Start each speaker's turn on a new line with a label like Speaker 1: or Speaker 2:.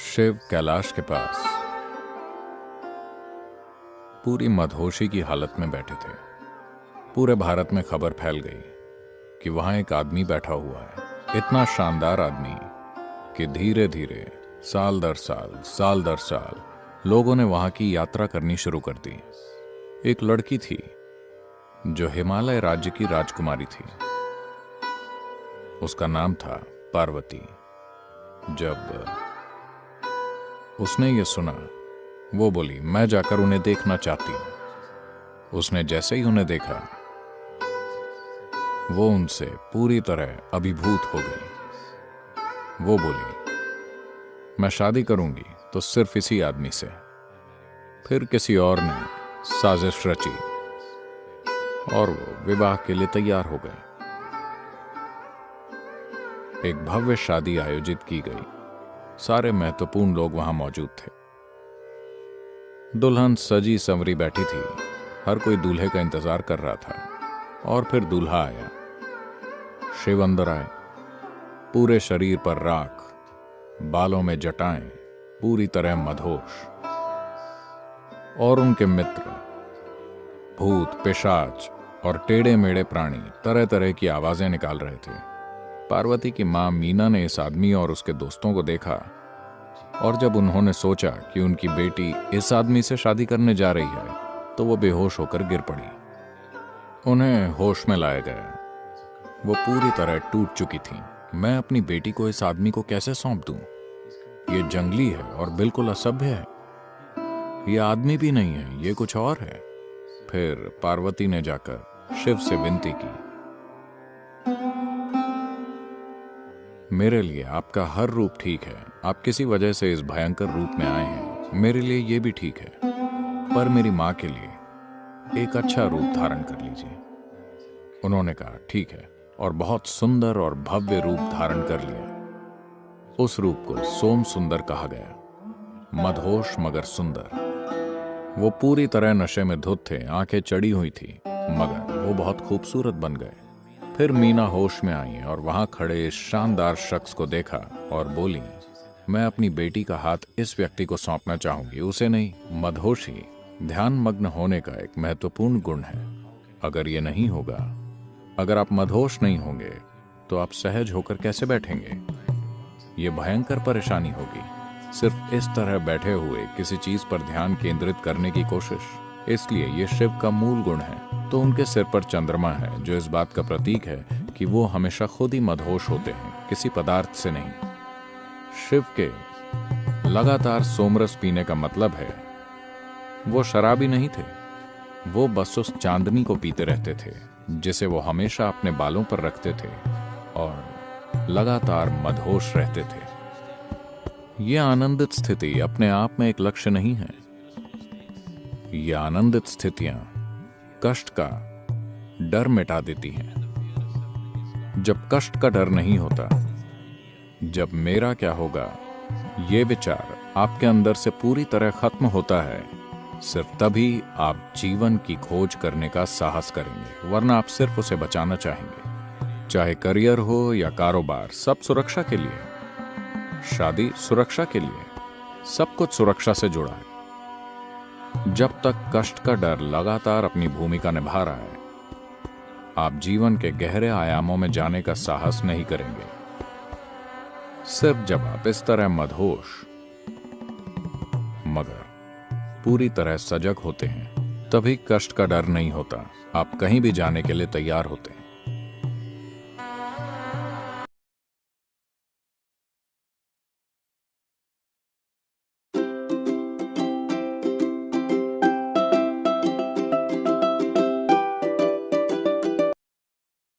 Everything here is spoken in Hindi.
Speaker 1: शिव कैलाश के पास पूरी मदहोशी की हालत में बैठे थे। पूरे भारत में खबर फैल गई कि वहां एक आदमी बैठा हुआ है, इतना शानदार आदमी कि धीरे धीरे साल दर साल लोगों ने वहां की यात्रा करनी शुरू कर दी। एक लड़की थी जो हिमालय राज्य की राजकुमारी थी। उसका नाम था पार्वती। जब उसने ये सुना, वो बोली, मैं जाकर उन्हें देखना चाहती हूं। उसने जैसे ही उन्हें देखा, वो उनसे पूरी तरह अभिभूत हो गई। वो बोली, मैं शादी करूंगी तो सिर्फ इसी आदमी से। फिर किसी और ने साजिश रची और वो विवाह के लिए तैयार हो गए। एक भव्य शादी आयोजित की गई। सारे महत्वपूर्ण लोग वहां मौजूद थे। दुल्हन सजी संवरी बैठी थी। हर कोई दूल्हे का इंतजार कर रहा था। और फिर दूल्हा आया। शिव अंदर आए। पूरे शरीर पर राख, बालों में जटाएं, पूरी तरह मदहोश। और उनके मित्र भूत, पिशाच और टेढ़े मेढ़े प्राणी तरह तरह की आवाजें निकाल रहे थे। पार्वती की मां मीना ने इस आदमी और उसके दोस्तों को देखा, और जब उन्होंने सोचा कि उनकी बेटी इस आदमी से शादी करने जा रही है, तो वो बेहोश होकर गिर पड़ी। उन्हें होश में लाया गया। वो पूरी तरह टूट चुकी थी। मैं अपनी बेटी को इस आदमी को कैसे सौंप दूं? ये जंगली है और बिल्कुल असभ्य है। ये आदमी भी नहीं है, ये कुछ और है। फिर पार्वती ने जाकर शिव से विनती की, मेरे लिए आपका हर रूप ठीक है। आप किसी वजह से इस भयंकर रूप में आए हैं, मेरे लिए ये भी ठीक है, पर मेरी मां के लिए एक अच्छा रूप धारण कर लीजिए। उन्होंने कहा, ठीक है, और बहुत सुंदर और भव्य रूप धारण कर लिया। उस रूप को सोम सुंदर कहा गया। मदहोश मगर सुंदर। वो पूरी तरह नशे में धुत थे, आंखें चढ़ी हुई थी, मगर वो बहुत खूबसूरत बन गए। फिर मीना होश में आई और वहां खड़े इस शानदार शख्स को देखा और बोली, मैं अपनी बेटी का हाथ इस व्यक्ति को सौंपना चाहूंगी, उसे नहीं। मदहोशी ध्यान मग्न होने का एक महत्वपूर्ण गुण है। अगर ये नहीं होगा, अगर आप मदहोश नहीं होंगे, तो आप सहज होकर कैसे बैठेंगे? ये भयंकर परेशानी होगी। सिर्फ इस तरह बैठे हुए किसी चीज पर ध्यान केंद्रित करने की कोशिश। इसलिए ये शिव का मूल गुण है। तो उनके सिर पर चंद्रमा है, जो इस बात का प्रतीक है कि वो हमेशा खुद ही मदहोश होते हैं, किसी पदार्थ से नहीं। शिव के लगातार सोमरस पीने का मतलब है वो शराबी नहीं थे। वो बस उस चांदनी को पीते रहते थे, जिसे वो हमेशा अपने बालों पर रखते थे, और लगातार मदहोश रहते थे। ये आनंदित स्थिति अपने आप में एक लक्ष्य नहीं है। ये आनंदित स्थितियां कष्ट का डर मिटा देती हैं। जब कष्ट का डर नहीं होता, जब मेरा क्या होगा ये विचार आपके अंदर से पूरी तरह खत्म होता है, सिर्फ तभी आप जीवन की खोज करने का साहस करेंगे, वरना आप सिर्फ उसे बचाना चाहेंगे। चाहे करियर हो या कारोबार, सब सुरक्षा के लिए। शादी सुरक्षा के लिए। सब कुछ सुरक्षा से जुड़ा है। जब तक कष्ट का डर लगातार अपनी भूमिका निभा रहा है, आप जीवन के गहरे आयामों में जाने का साहस नहीं करेंगे। सिर्फ जब आप इस तरह मदहोश मगर पूरी तरह सजग होते हैं, तभी कष्ट का डर नहीं होता। आप कहीं भी जाने के लिए तैयार होते हैं।